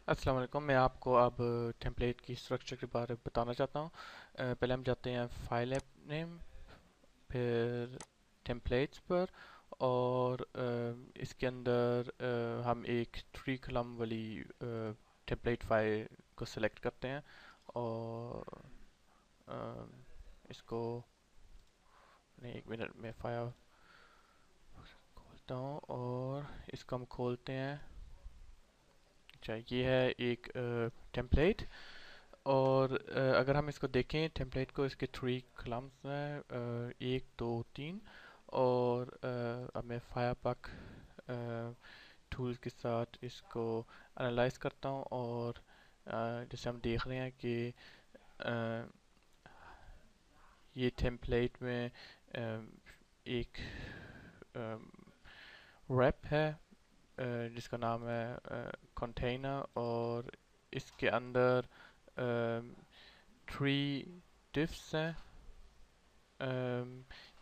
السلام علیکم، میں آپ کو اب ٹیمپلیٹ کی اسٹرکچر کے بارے میں بتانا چاہتا ہوں۔ پہلے ہم جاتے ہیں فائل نیم، پھر ٹیمپلیٹس پر، اور اس کے اندر ہم ایک 3 کلم والی ٹیمپلیٹ فائل کو سلیکٹ کرتے ہیں، اور اس کو ایک منٹ میں فائل کھولتا ہوں اور اس کو ہم کھولتے ہیں۔ اچھا، یہ ہے ایک ٹیمپلیٹ، اور اگر ہم اس کو دیکھیں ٹیمپلیٹ کو، اس کے 3 کلمز ہیں، 1 2 3، اور اب میں فائر پک ٹولز کے ساتھ اس کو انالائز کرتا ہوں، اور جیسے ہم دیکھ رہے ہیں کہ یہ ٹیمپلیٹ میں ایک ریپ ہے جس کا نام ہے کنٹینر، اور اس کے اندر 3 ڈفس ہیں۔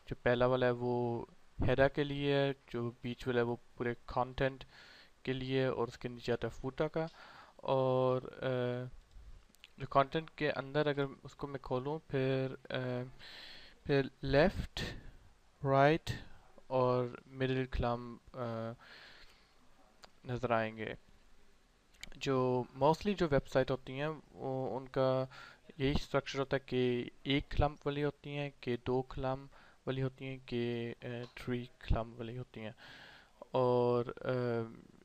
جو پہلا والا ہے وہ ہیڈر کے لیے ہے، جو بیچ والا ہے وہ پورے کانٹینٹ کے لیے، اور اس کے نیچے آتا ہے فوٹر کا۔ اور جو کانٹینٹ کے اندر اگر اس کو میں کھولوں، پھر لیفٹ، رائٹ اور مڈل کلم نظر آئیں گے۔ جو موسٹلی جو ویب سائٹ ہوتی ہیں وہ ان کا یہی اسٹرکچر ہوتا ہے کہ 1 کلمپ والی ہوتی ہیں، کہ 2 کلم والی ہوتی ہیں، کہ 3 کلم والی ہوتی ہیں۔ اور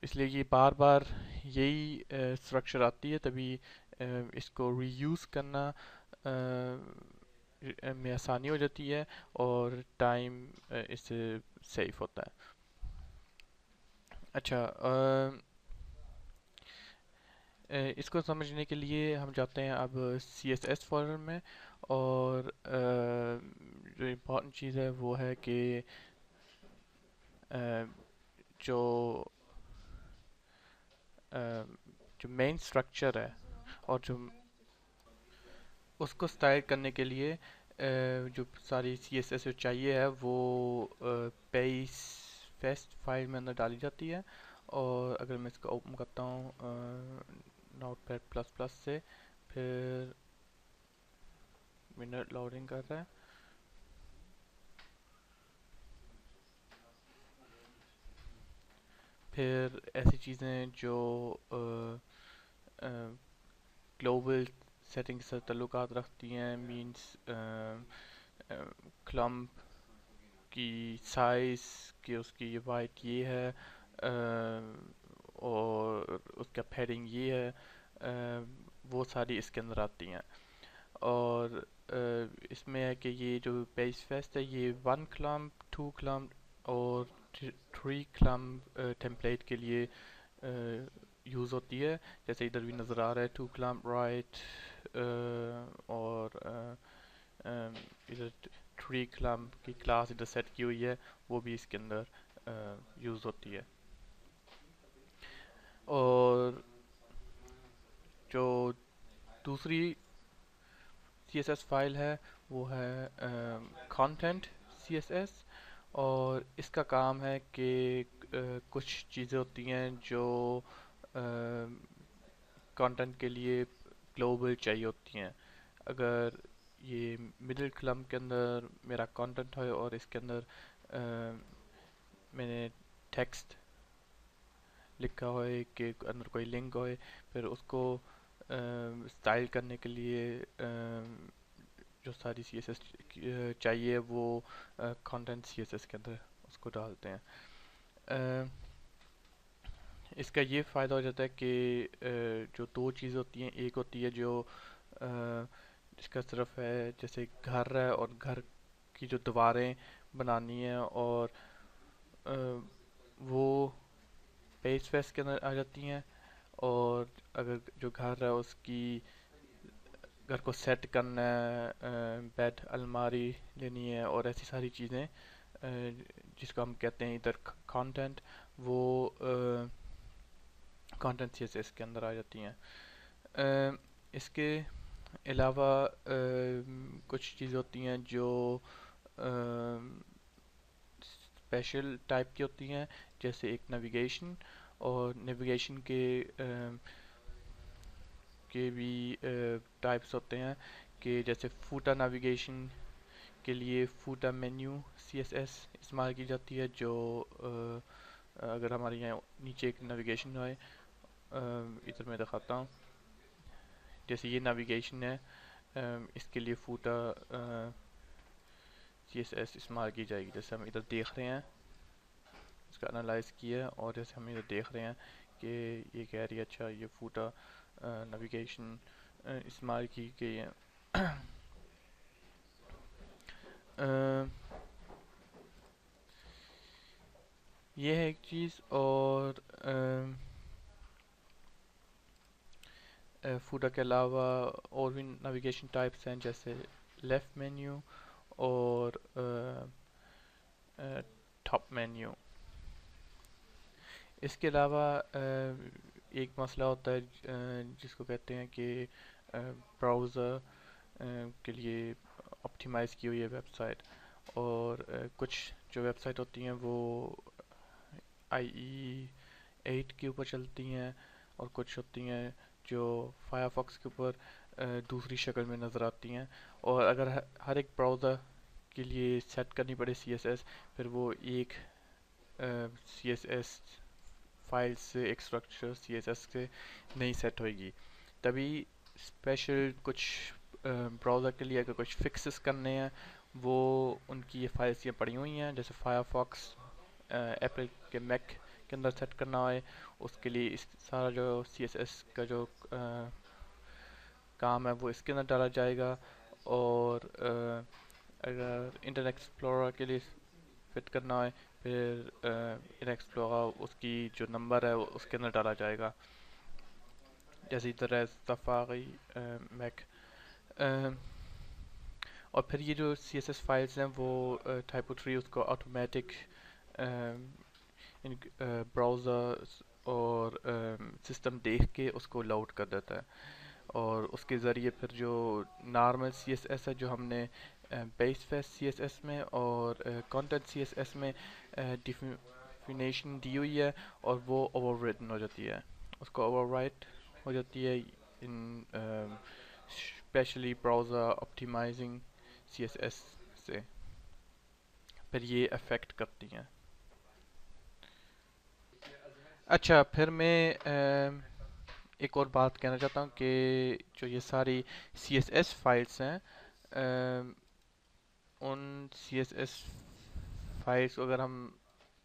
اس لیے یہ بار بار یہی اسٹرکچر آتی ہے، تبھی اس کو ری یوز کرنا میں آسانی ہو جاتی ہے، اور ٹائم اس سے سیف ہوتا ہے۔ اچھا، اس کو سمجھنے کے لیے ہم جاتے ہیں اب سی ایس ایس فولڈر میں، اور جو امپورٹنٹ چیز ہے وہ ہے کہ جو جو مین اسٹرکچر ہے، اور جو اس کو اسٹائل کرنے کے لیے جو ساری سی ایس ایس چاہیے ہے وہ پیس فیسٹ فائل میں اندر ڈالی جاتی ہے۔ اور اگر میں اس کو اوپن کرتا ہوں نوٹ پیڈ پلس پلس سے، پھر منٹ لوڈنگ کر رہا ہے، پھر ایسی چیزیں جو گلوبل سیٹنگ سے تعلقات رکھتی ہیں، مینس کلمپ کی سائز، کہ اس کی یہ وائٹ یہ ہے، اور اس کا پیڈنگ یہ ہے، وہ ساری اس کے اندر آتی ہیں۔ اور اس میں ہے کہ یہ جو پیج فیسٹ ہے یہ 1 کلمپ، 2 کلمپ اور 3 کلمپ ٹیمپلیٹ کے لیے یوز ہوتی ہے، جیسے ادھر بھی نظر آ رہا ہے 2 کلمپ رائٹ، اور ادھر 3 کلمپ کی کلاس ادھر سیٹ کی ہوئی ہے، وہ بھی اس کے اندر یوز ہوتی ہے۔ اور جو دوسری سی ایس ایس فائل ہے وہ ہے کانٹینٹ سی ایس ایس، اور اس کا کام ہے کہ کچھ چیزیں ہوتی ہیں جو کانٹینٹ کے لیے گلوبل چاہیے ہوتی ہیں۔ اگر یہ مڈل کلم کے اندر میرا کانٹینٹ ہے، اور اس کے اندر میں نے ٹیکسٹ لکھا ہوئے کہ اندر کوئی لنک ہوئے، پھر اس کو اسٹائل کرنے کے لیے جو ساری سی ایس ایس چاہیے وہ کانٹینٹ سی ایس ایس کے اندر اس کو ڈالتے ہیں۔ اس کا یہ فائدہ ہو جاتا ہے کہ جو 2 چیزیں ہوتی ہیں، ایک ہوتی ہے جو جس کا صرف ہے جیسے گھر ہے، اور گھر کی جو دیواریں بنانی ہیں، اور وہ پیج فیس کے اندر آ جاتی ہیں۔ اور اگر جو گھر ہے اس کی گھر کو سیٹ کرنا ہے، بیڈ الماری لینی ہے، اور ایسی ساری چیزیں جس کو ہم کہتے ہیں ادھر کانٹینٹ، وہ کانٹینٹ سی ایس ایس کے اندر آ جاتی ہیں۔ اس کے علاوہ کچھ چیزیں ہوتی ہیں جو اسپیشل ٹائپ کی ہوتی ہیں، جیسے ایک نیویگیشن، اور نیویگیشن کے کے بھی ٹائپس ہوتے ہیں کہ جیسے فوٹا نیویگیشن کے لیے فوٹا مینیو سی ایس ایس استعمال کی جاتی ہے، جو اگر ہمارے یہاں نیچے ایک نیویگیشن ہے، ادھر میں دکھاتا ہوں، جیسے یہ نیویگیشن ہے، اس کے لیے فوٹا سی ایس ایس استعمال کی جائے گی. جیسے ہم ادھر دیکھ رہے ہیں، اس کا انالائز کیا ہے، اور جیسے ہم ادھر دیکھ رہے ہیں کہ یہ کہہ رہی ہے اچھا یہ فوٹا نیویگیشن استعمال کی گئی ہے. یہ ہے ایک چیز. اور فوٹا کے علاوہ اور بھی نیویگیشن ٹائپس ہیں، جیسے لیفٹ مینیو اور ٹاپ مینیو. اس کے علاوہ ایک مسئلہ ہوتا ہے جس کو کہتے ہیں کہ براؤزر کے لیے آپٹیمائز کی ہوئی ہے ویب سائٹ، اور کچھ جو ویب سائٹ ہوتی ہیں وہ IE8 کے اوپر چلتی ہیں، اور کچھ ہوتی ہیں جو فائر فاکس کے اوپر دوسری شکل میں نظر آتی ہیں. اور اگر ہر ایک براؤزر کے لیے سیٹ کرنی پڑے CSS، پھر وہ ایک CSS فائل سے ایک اسٹرکچر CSS سے نہیں سیٹ ہوئے گی. تبھی اسپیشل کچھ براؤزر کے لیے اگر کچھ فکسز کرنے ہیں، وہ ان کی یہ فائلس یہ پڑی ہوئی ہیں. جیسے فائر فاکس ایپل کے میک کے اندر سیٹ کرنا ہے، اس کے لیے اس سارا جو CSS کا جو کام ہے وہ اس کے اندر ڈالا جائے گا. اور اگر انٹرنیٹ ایکسپلورر کے لیے فٹ کرنا ہے، پھر انٹرنیٹ ایکسپلورر اس کی جو نمبر ہے اس کے اندر ڈالا جائے گا، جیسے طرح ہے سفاری میک. اور پھر یہ جو CSS فائلز ہیں وہ ٹائپو ٹری اس کو آٹومیٹک براؤزر اور سسٹم دیکھ کے اس کو لاؤڈ کر دیتا ہے، اور اس کے ذریعے پھر جو نارمل CSS ہے جو ہم نے بیس فیس CSS میں اور کانٹینٹ CSS میں ڈیفینیشن دی ہوئی ہے، اور وہ اوور ریٹن ہو جاتی ہے، اس کو اوور رائٹ ہو جاتی ہے ان اسپیشلی براؤزر آپٹیمائزنگ CSS سے. پھر یہ افیکٹ کرتی ہیں. اچھا، پھر میں ایک اور بات کہنا چاہتا ہوں کہ جو یہ ساری CSS فائلس ہیں، ان CSS فائلس کو اگر ہم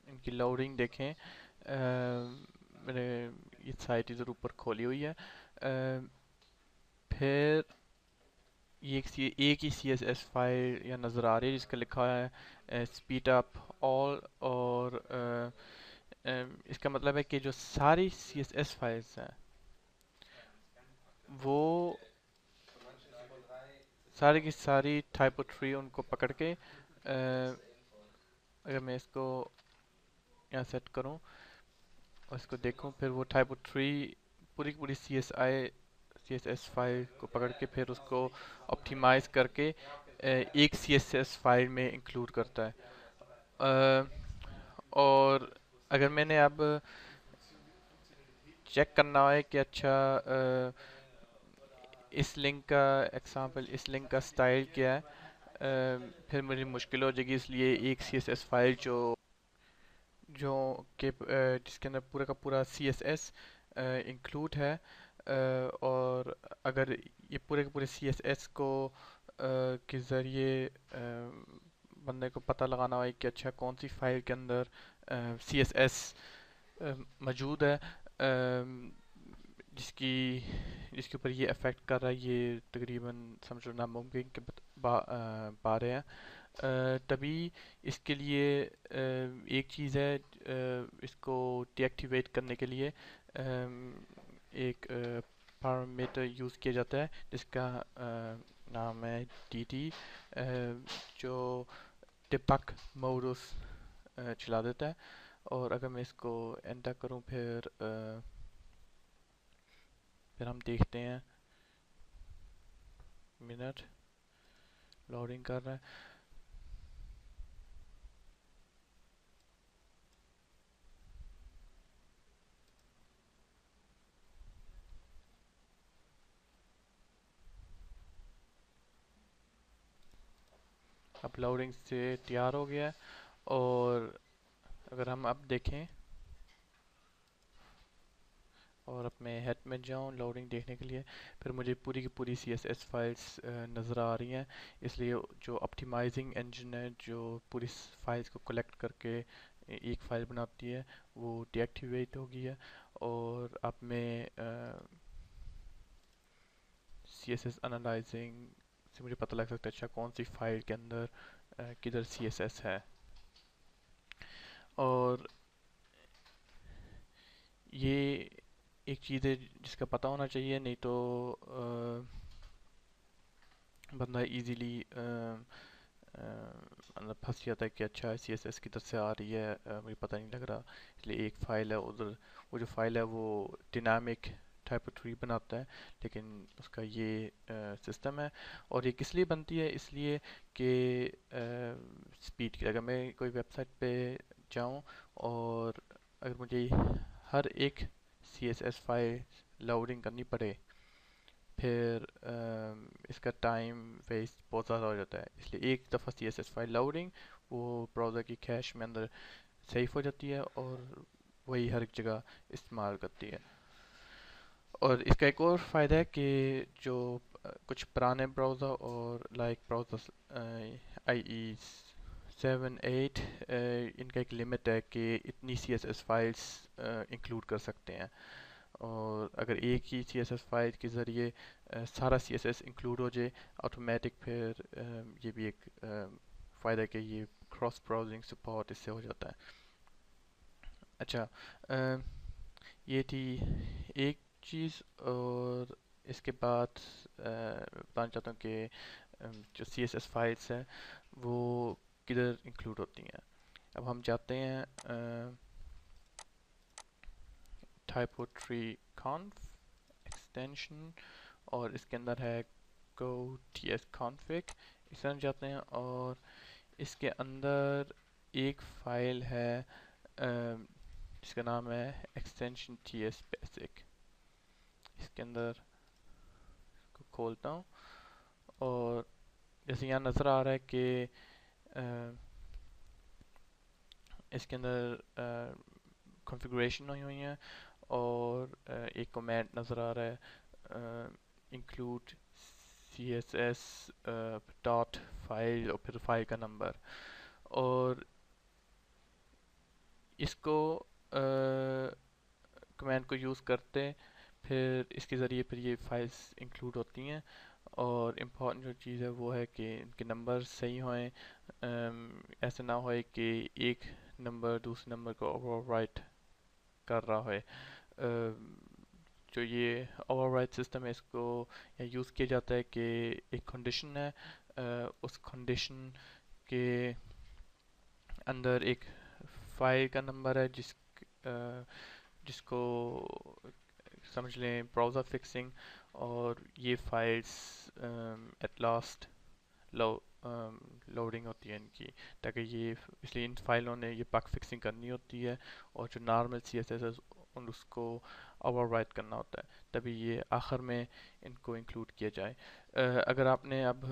ان کی لاؤڈنگ دیکھیں، میں نے یہ سائٹ ادھر اوپر کھولی ہوئی ہے. پھر یہ ایک ہی CSS فائل یا نظر آ رہی ہے جس کا لکھا ہے اسپیڈ اپ آل، اور اس کا مطلب ہے کہ جو ساری CSS فائلز ہیں وہ ساری کی ساری ٹائپو ٹری ان کو پکڑ کے اگر میں اس کو یہاں سیٹ کروں اور اس کو دیکھوں، پھر وہ ٹائپو ٹری پوری کی پوری CSS فائل کو پکڑ کے پھر اس کو آپٹیمائز کر کے ایک CSS فائل میں انکلوڈ کرتا ہے. اور اگر میں نے اب چیک کرنا ہے کہ اچھا اس لنک کا ایگزامپل، اس لنک کا سٹائل کیا ہے، پھر مجھے مشکل ہو جائے گی. اس لیے ایک CSS فائل جو کہ جس کے اندر پورا کا پورا CSS انکلوڈ ہے، اور اگر یہ پورے کے پورے CSS کو کے ذریعے بندے کو پتہ لگانا ہو کہ اچھا کون سی فائل کے اندر CSS موجود ہے جس کے اوپر یہ افیکٹ کر رہا ہے، یہ تقریباً سمجھو ناممکن کے بارے ہیں. تبھی اس کے لیے ایک چیز ہے، اس کو ڈی ایکٹیویٹ کرنے کے لیے ایک پیرامیٹر یوز کیا جاتا ہے جس کا نام ہے DT، جو ڈیبگ موڈس چلا دیتا ہے. اور اگر میں اس کو انٹر کروں، پھر ہم دیکھتے ہیں منٹ لوڈنگ کر رہا ہے. اب لوڈنگ سے تیار ہو گیا ہے، اور اگر ہم اب دیکھیں اور اب میں ہیڈ میں جاؤں لوڈنگ دیکھنے کے لیے، پھر مجھے پوری کی پوری سی ایس ایس فائلس نظر آ رہی ہیں. اس لیے جو آپٹیمائزنگ انجن ہے جو پوری فائلس کو کلیکٹ کر کے ایک فائل بناتی ہے وہ ڈی ایکٹیویٹ ہو گئی ہے. اور اب میں سی ایس ایس انالائزنگ سے مجھے پتہ لگ سکتا ہے اچھا کون سی فائل کے اندر کدھر سی ایس ایس ہے. اور یہ ایک چیز ہے جس کا پتہ ہونا چاہیے، نہیں تو بندہ ایزیلی مطلب پھنس جاتا ہے کہ اچھا سی ایس ایس کدھر سے آ رہی ہے، مجھے پتہ نہیں لگ رہا. اس لیے ایک فائل ہے ادھر، وہ جو فائل ہے وہ ڈینامک ٹائپ ٹری بناتا ہے، لیکن اس کا یہ سسٹم ہے. اور یہ کس لیے بنتی ہے؟ اس لیے کہ سپیڈ کی. اگر میں کوئی ویب سائٹ پہ جاؤں اور اگر مجھے ہر ایک سی ایس ایس فائل لاؤڈنگ کرنی پڑے، پھر اس کا ٹائم ویسٹ بہت زیادہ ہو جاتا ہے. اس لیے ایک دفعہ سی ایس ایس فائل لاؤڈنگ وہ براؤزر کی کیش میں اندر سیف ہو جاتی ہے اور وہی ہر ایک جگہ استعمال کرتی ہے. اور اس کا ایک اور فائدہ ہے کہ جو کچھ پرانے براؤزر اور لائک براؤزر آئی ای 7 8 ان کا ایک لمٹ ہے کہ اتنی C S S files include کر سکتے ہیں. اور اگر ایک ہی سی ایس ایس فائل کے ذریعے سارا سی ایس ایس انکلوڈ ہو جائے آٹومیٹک، پھر یہ بھی ایک فائدہ ہے کہ یہ کراس براؤزنگ سپورٹ اس سے ہو جاتا ہے. اچھا، یہ تھی ایک چیز. اور اس کے بعد بتانا چاہتا ہوں کہ جو سی ایس ایس فائلس ہیں وہ کدھر انکلوڈ ہوتی ہیں. اب ہم جاتے ہیں ٹائپو ٹری کانف ایکسٹینشن، اور اس کے اندر ہے go ts config. اس طرح جاتے ہیں اور اس کے اندر ایک فائل ہے جس کا نام ہے ایکسٹینشن ts basic. اس کے اندر کو کھولتا ہوں اور جیسے یہاں نظر آ رہا ہے کہ اس کے اندر کنفیگریشن ہوئی ہیں، اور ایک کمنٹ نظر آ رہا ہے include C S S dot file اور پھر فائل کا نمبر. اور اس کو کمانڈ کو یوز کرتے پھر اس کے ذریعے پھر یہ فائلس انکلوڈ ہوتی ہیں. اور امپورٹنٹ جو چیز ہے وہ ہے کہ ان کے نمبر صحیح ہوئیں، ایسا نہ ہوئے کہ ایک نمبر دوسرے نمبر کو اوور رائٹ کر رہا ہے. جو یہ اوور رائٹ سسٹم ہے اس کو یوز کیا جاتا ہے کہ ایک کنڈیشن ہے، اس کنڈیشن کے اندر ایک فائل کا نمبر ہے جس کو سمجھ لیں براؤزر فکسنگ، اور یہ فائلس ایٹ لاسٹ لوڈنگ ہوتی ہے ان کی، تاکہ یہ اس لیے ان فائلوں نے یہ بگ فکسنگ کرنی ہوتی ہے اور جو نارمل سی ایس ایس اس کو اوور رائٹ کرنا ہوتا ہے، تبھی یہ آخر میں ان کو انکلوڈ کیا جائے. اگر آپ نے اب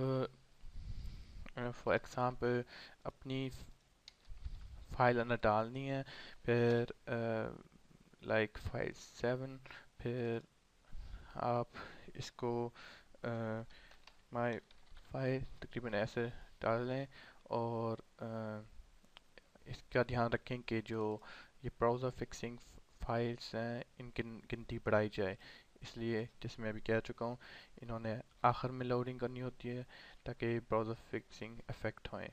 فار ایگزامپل اپنی فائل اندر ڈالنی ہے، پھر لائک فائل 7، پھر آپ اس کو مائی فائل تقریباً ایسے ڈال لیں، اور اس کا دھیان رکھیں کہ جو یہ براؤزر فکسنگ فائلس ہیں ان کی گنتی بڑھائی جائے. اس لیے جیسے میں ابھی کہہ چکا ہوں انہوں نے آخر میں لوڈنگ کرنی ہوتی ہے تاکہ براؤزر فکسنگ افیکٹ ہوئیں.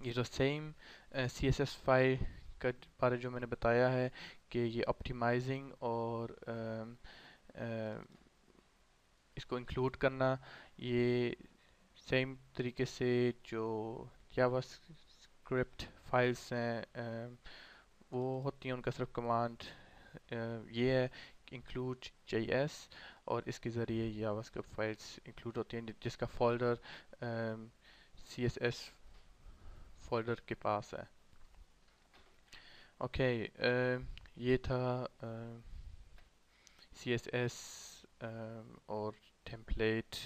یہ جو same C S S file کا بارے جو میں نے بتایا ہے کہ یہ آپٹیمائزنگ اور اس کو انکلوڈ کرنا، یہ سیم طریقے سے جو جاوا اسکرپٹ فائلس ہیں وہ ہوتی ہیں، ان کا صرف کمانڈ یہ ہے انکلوڈ جے ایس، اور اس کے ذریعے جاوا اسکرپٹ فائلس انکلوڈ ہوتی ہیں جس کا folder C S S folder کے پاس ہے. اوکے، یہ تھا سی ایس ایس اور ٹیمپلیٹ